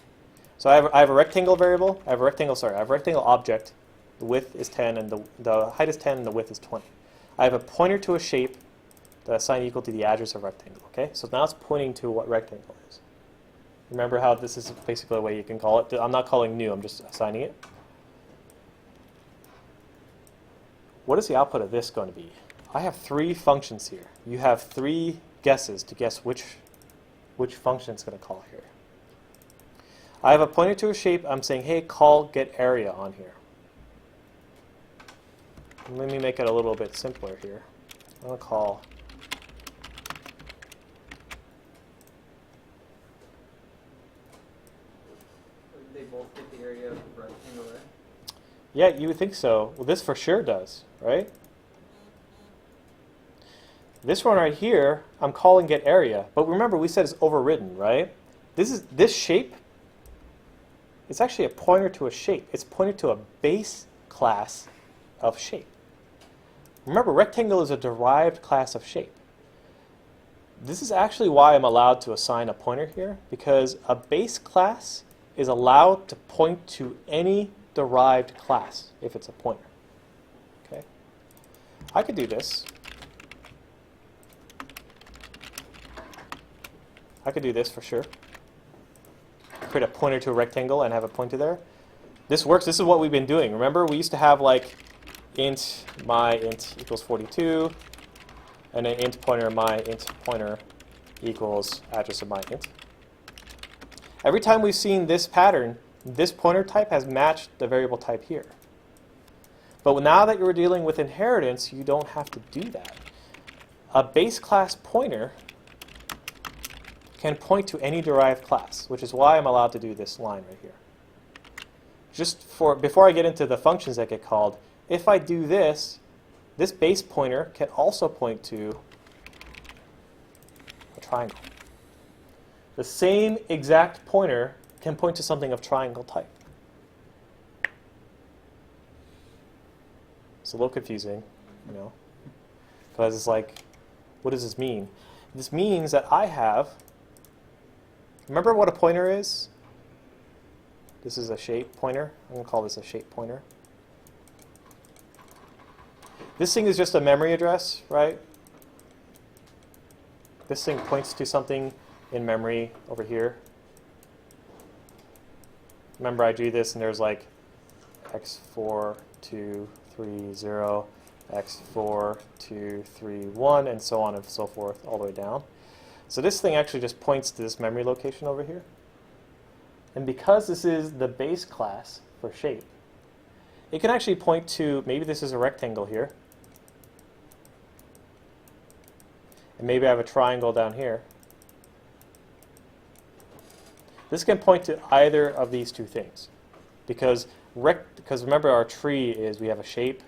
So I have a rectangle variable. I have a rectangle object. The width is 10, and the height is 10, and the width is 20. I have a pointer to a shape that I assign equal to the address of rectangle. Okay, so now it's pointing to what rectangle is. Remember how this is basically a way you can call it. I'm not calling new. I'm just assigning it. What is the output of this going to be? I have 3 functions here. You have 3 guesses to guess which function it's going to call here. I have a pointer to a shape. I'm saying, hey, call getArea on here. Let me make it a little bit simpler here. I'm going to call They both get the area of the rectangle there. Yeah, you would think so. Well, this for sure does, right? This one right here, I'm calling getArea, but remember we said it's overridden, right? This shape. It's actually a pointer to a shape. It's pointed to a base class of shape. Remember, rectangle is a derived class of shape. This is actually why I'm allowed to assign a pointer here, because a base class is allowed to point to any derived class if it's a pointer. Okay, I could do this. I could do this for sure. Create a pointer to a rectangle and have a pointer there. This works. This is what we've been doing. Remember, we used to have like int my int equals 42, and an int pointer my int pointer equals address of my int. Every time we've seen this pattern, this pointer type has matched the variable type here. But now that you're dealing with inheritance, you don't have to do that. A base class pointer can point to any derived class, which is why I'm allowed to do this line right here. Before I get into the functions that get called, if I do this, this base pointer can also point to a triangle. The same exact pointer can point to something of triangle type. It's a little confusing, you know, because it's like, what does this mean? This means that I have, remember what a pointer is? This is a shape pointer. I'm going to call this a shape pointer. This thing is just a memory address, right? This thing points to something in memory over here. Remember, I do this, and there's like x4, 2, 3, 0, x4, 2, 3, 1, and so on and so forth, all the way down. So this thing actually just points to this memory location over here. And because this is the base class for shape, it can actually point to, maybe this is a rectangle here. And maybe I have a triangle down here. This can point to either of these two things. Because remember, our tree is we have a shape,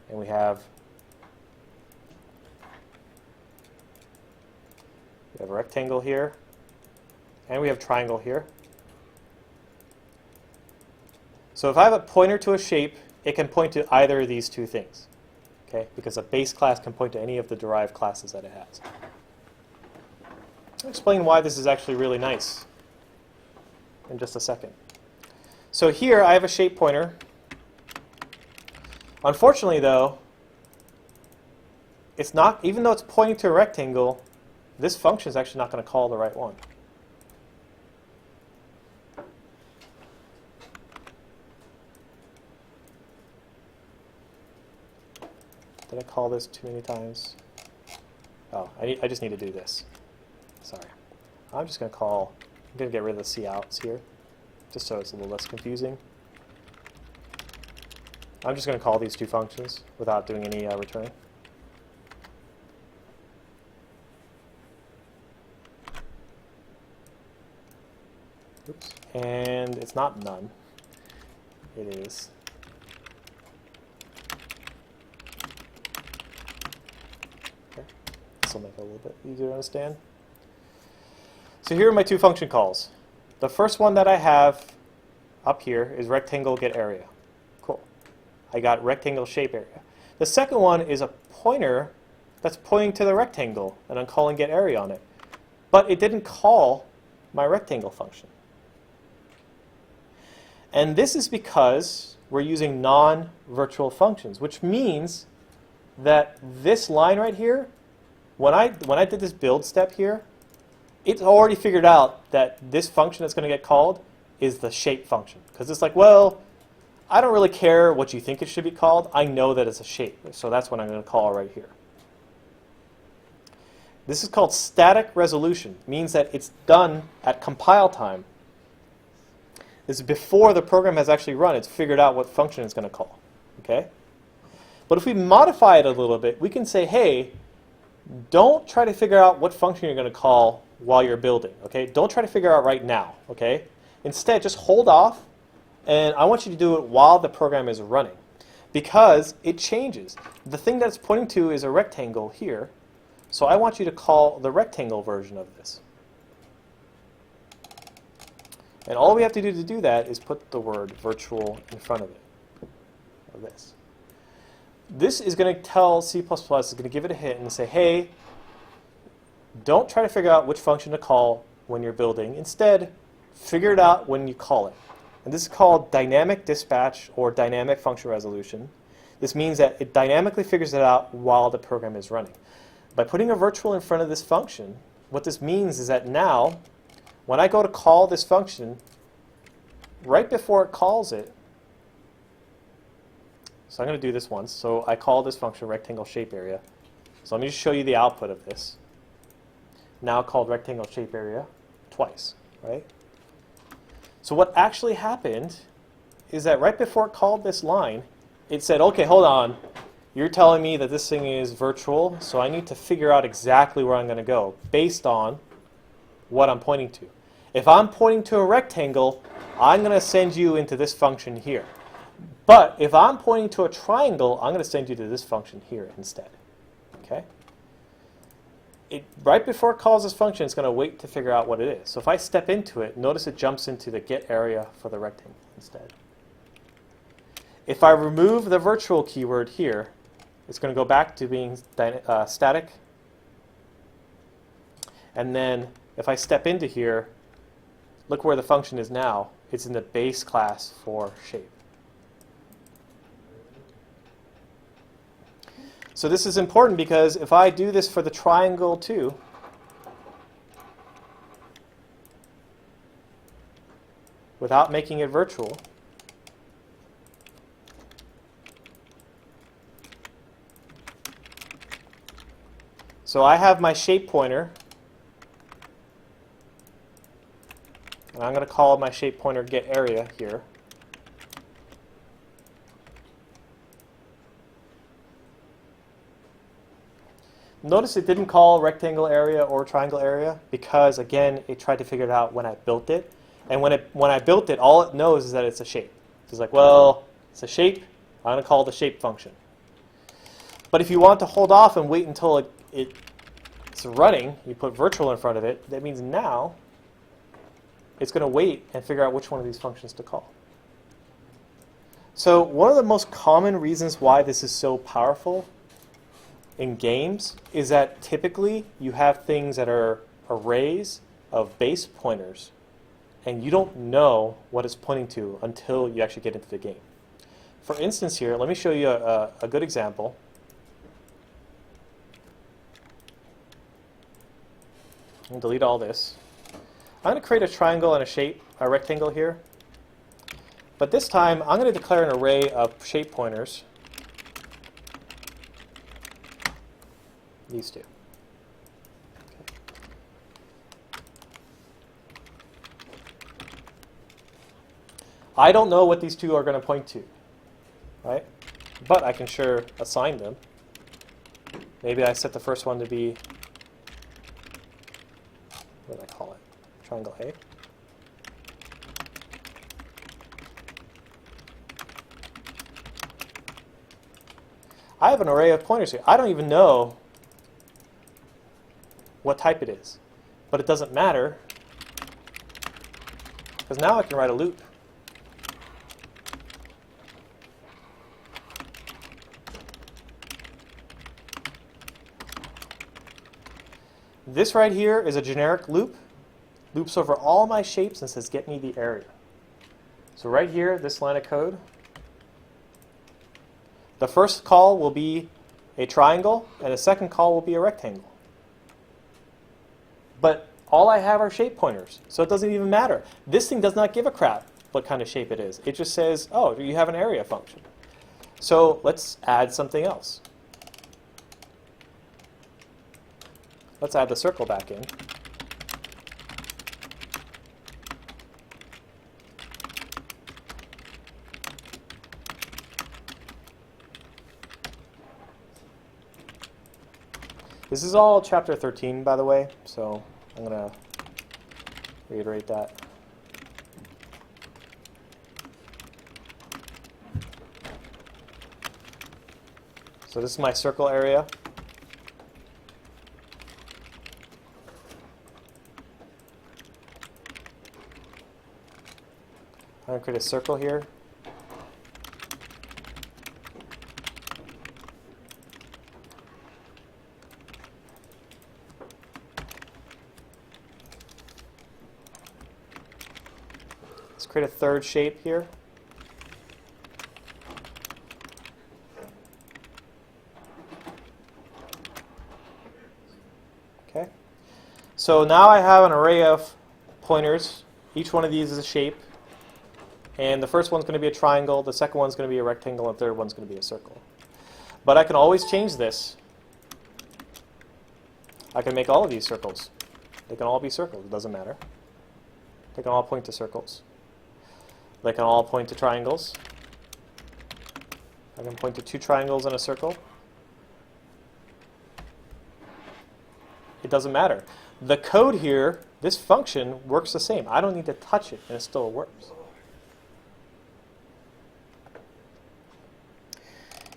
and we have a rectangle here, and we have triangle here. So if I have a pointer to a shape, it can point to either of these two things. Okay? Because a base class can point to any of the derived classes that it has. I'll explain why this is actually really nice in just a second. So here I have a shape pointer. Unfortunately, though, it's not, even though it's pointing to a rectangle, this function is actually not going to call the right one. Did I call this too many times? Oh, I just need to do this. Sorry. I'm just going to get rid of the couts here, just so it's a little less confusing. I'm just going to call these two functions without doing any return. Oops. And it's not none. It is will make it a little bit easier to understand. So here are my two function calls. The first one that I have up here is rectangle get area. Cool. I got rectangle shape area. The second one is a pointer that's pointing to the rectangle, and I'm calling get area on it. But it didn't call my rectangle function. And this is because we're using non-virtual functions, which means that this line right here, when I did this build step here, it's already figured out that this function that's going to get called is the shape function. Because it's like, well, I don't really care what you think it should be called. I know that it's a shape. So that's what I'm going to call right here. This is called static resolution. It means that it's done at compile time. This is before the program has actually run. It's figured out what function it's going to call. Okay? But if we modify it a little bit, we can say, hey, don't try to figure out what function you're going to call while you're building. Okay? Don't try to figure out right now. Okay? Instead, just hold off, and I want you to do it while the program is running, because it changes. The thing that it's pointing to is a rectangle here, so I want you to call the rectangle version of this. And all we have to do that is put the word virtual in front of it, of this. This is going to tell C++, it's going to give it a hint and say, hey, don't try to figure out which function to call when you're building. Instead, figure it out when you call it. And this is called dynamic dispatch or dynamic function resolution. This means that it dynamically figures it out while the program is running. By putting a virtual in front of this function, what this means is that now, when I go to call this function, right before it calls it, so I'm going to do this once. So I call this function rectangle shape area. So let me just show you the output of this. Now called rectangle shape area twice, right? So what actually happened is that right before it called this line, it said, okay, hold on. You're telling me that this thing is virtual, so I need to figure out exactly where I'm going to go based on what I'm pointing to. If I'm pointing to a rectangle, I'm going to send you into this function here. But if I'm pointing to a triangle, I'm going to send you to this function here instead. Okay? Right before it calls this function, it's going to wait to figure out what it is. So if I step into it, notice it jumps into the get area for the rectangle instead. If I remove the virtual keyword here, it's going to go back to being static. And then if I step into here, look where the function is now. It's in the base class for shape. So this is important because if I do this for the triangle too, without making it virtual, so I have my shape pointer, and I'm going to call my shape pointer get area here. Notice it didn't call rectangle area or triangle area because, again, it tried to figure it out when I built it. And when I built it, all it knows is that it's a shape. It's like, well, it's a shape. I'm going to call the shape function. But if you want to hold off and wait until it's running, you put virtual in front of it, that means now it's going to wait and figure out which one of these functions to call. So one of the most common reasons why this is so powerful in games is that typically you have things that are arrays of base pointers, and you don't know what it's pointing to until you actually get into the game. For instance here, let me show you a good example. I'll delete all this. I'm going to create a triangle and a rectangle here. But this time, I'm going to declare an array of shape pointers. These two. Okay. I don't know what these two are going to point to, right? But I can sure assign them. Maybe I set the first one to be, what do I call it? Triangle A. I have an array of pointers here. I don't even know what type it is. But it doesn't matter, because now I can write a loop. This right here is a generic loop. Loops over all my shapes and says, get me the area. So right here, this line of code, the first call will be a triangle, and the second call will be a rectangle. But all I have are shape pointers, so it doesn't even matter. This thing does not give a crap what kind of shape it is. It just says, oh, you have an area function. So let's add something else. Let's add the circle back in. This is all chapter 13, by the way, so I'm going to reiterate that. So this is my circle area. I'm going to create a circle here. Let's create a third shape here. Okay. So now I have an array of pointers. Each one of these is a shape. And the first one's going to be a triangle, the second one's going to be a rectangle, and the third one's going to be a circle. But I can always change this. I can make all of these circles. They can all be circles, it doesn't matter. They can all point to circles. They can all point to triangles. I can point to two triangles and a circle. It doesn't matter. The code here, this function, works the same. I don't need to touch it, and it still works.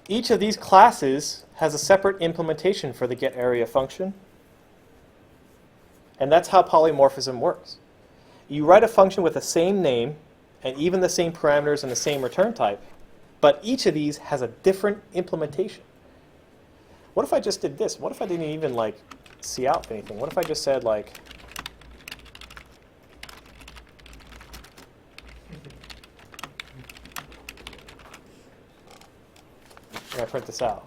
Each of these classes has a separate implementation for the getArea function. And that's how polymorphism works. You write a function with the same name and even the same parameters and the same return type, but each of these has a different implementation. What if I just did this? What if I didn't even like see out anything? What if I just said like and I print this out?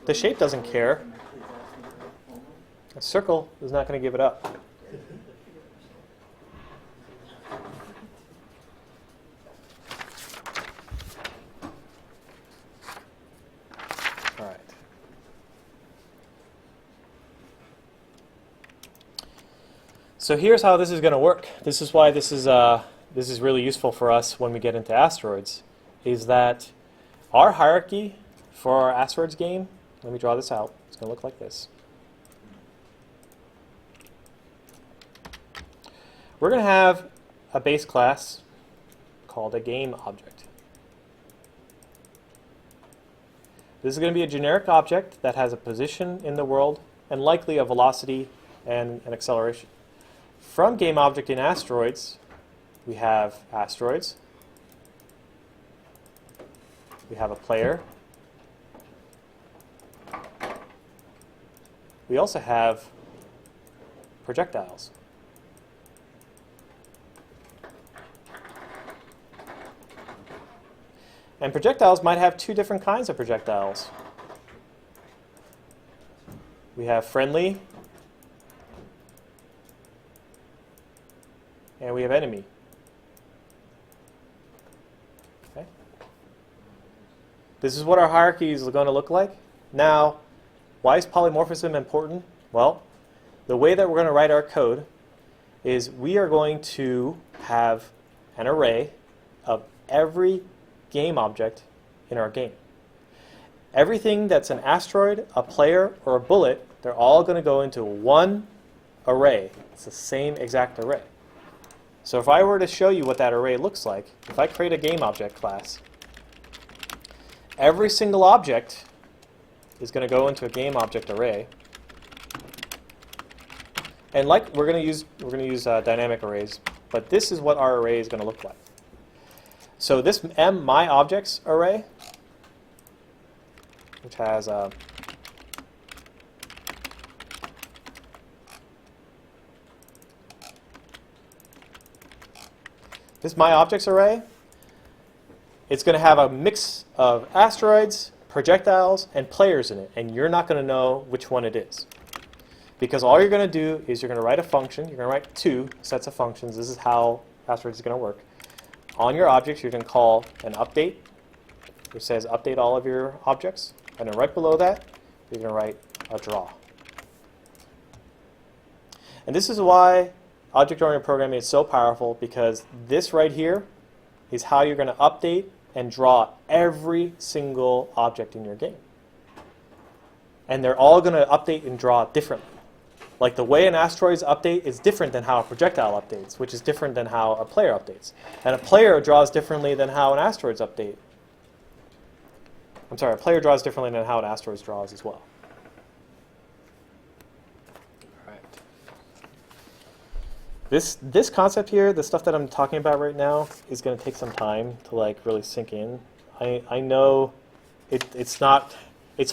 The shape doesn't care. A circle is not going to give it up. All right. So here's how this is going to work. This is why this is really useful for us when we get into asteroids, is that our hierarchy for our asteroids game, let me draw this out. It's going to look like this. We're going to have a base class called a game object. This is going to be a generic object that has a position in the world and likely a velocity and an acceleration. From game object in asteroids, we have asteroids. We have a player. We also have projectiles. And projectiles might have two different kinds of projectiles. We have friendly, and we have enemy. Okay. This is what our hierarchy is going to look like. Now, why is polymorphism important? Well, the way that we're going to write our code is we are going to have an array of every game object in our game. Everything that's an asteroid, a player, or a bullet, they're all going to go into one array. It's the same exact array. So if I were to show you what that array looks like, if I create a game object class, every single object is going to go into a game object array. And like we're going to use dynamic arrays, but this is what our array is going to look like. So this my objects array, which has this my objects array, it's going to have a mix of asteroids, projectiles, and players in it, and you're not going to know which one it is. Because all you're going to do is you're going to write a function. You're going to write 2 sets of functions. This is how asteroids is going to work. On your objects, you're going to call an update, which says update all of your objects. And then right below that, you're going to write a draw. And this is why object-oriented programming is so powerful, because this right here is how you're going to update and draw every single object in your game. And they're all going to update and draw differently. Like the way an asteroid's update is different than how a projectile updates, which is different than how a player updates. And a player draws differently than how an asteroid's update. I'm sorry, a player draws differently than how an asteroid's draws as well. All right. This concept here, the stuff that I'm talking about right now, is going to take some time to like really sink in. I know it's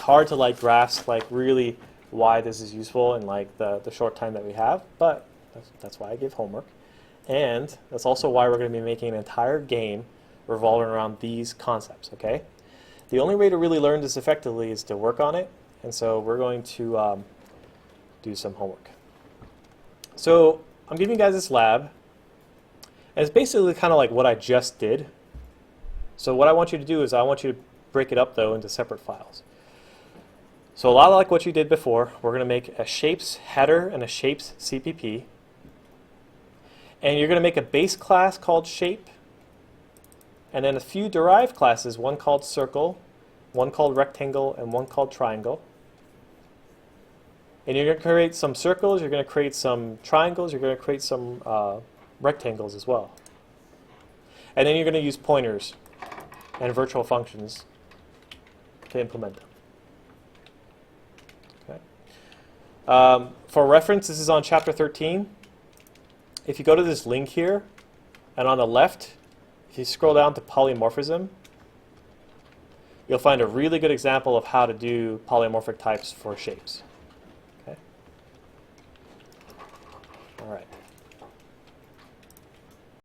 hard to like grasp like really why this is useful in like the short time that we have, but that's why I give homework. And that's also why we're going to be making an entire game revolving around these concepts, okay? The only way to really learn this effectively is to work on it, and so we're going to do some homework. So I'm giving you guys this lab, and it's basically kind of like what I just did. So what I want you to do is I want you to break it up though into separate files. So a lot like what you did before, we're going to make a shapes header and a shapes CPP. And you're going to make a base class called shape, and then a few derived classes, one called circle, one called rectangle, and one called triangle. And you're going to create some circles, you're going to create some triangles, you're going to create some rectangles as well. And then you're going to use pointers and virtual functions to implement them. For reference, this is on chapter 13. If you go to this link here, and on the left, if you scroll down to polymorphism, you'll find a really good example of how to do polymorphic types for shapes. Okay? All right.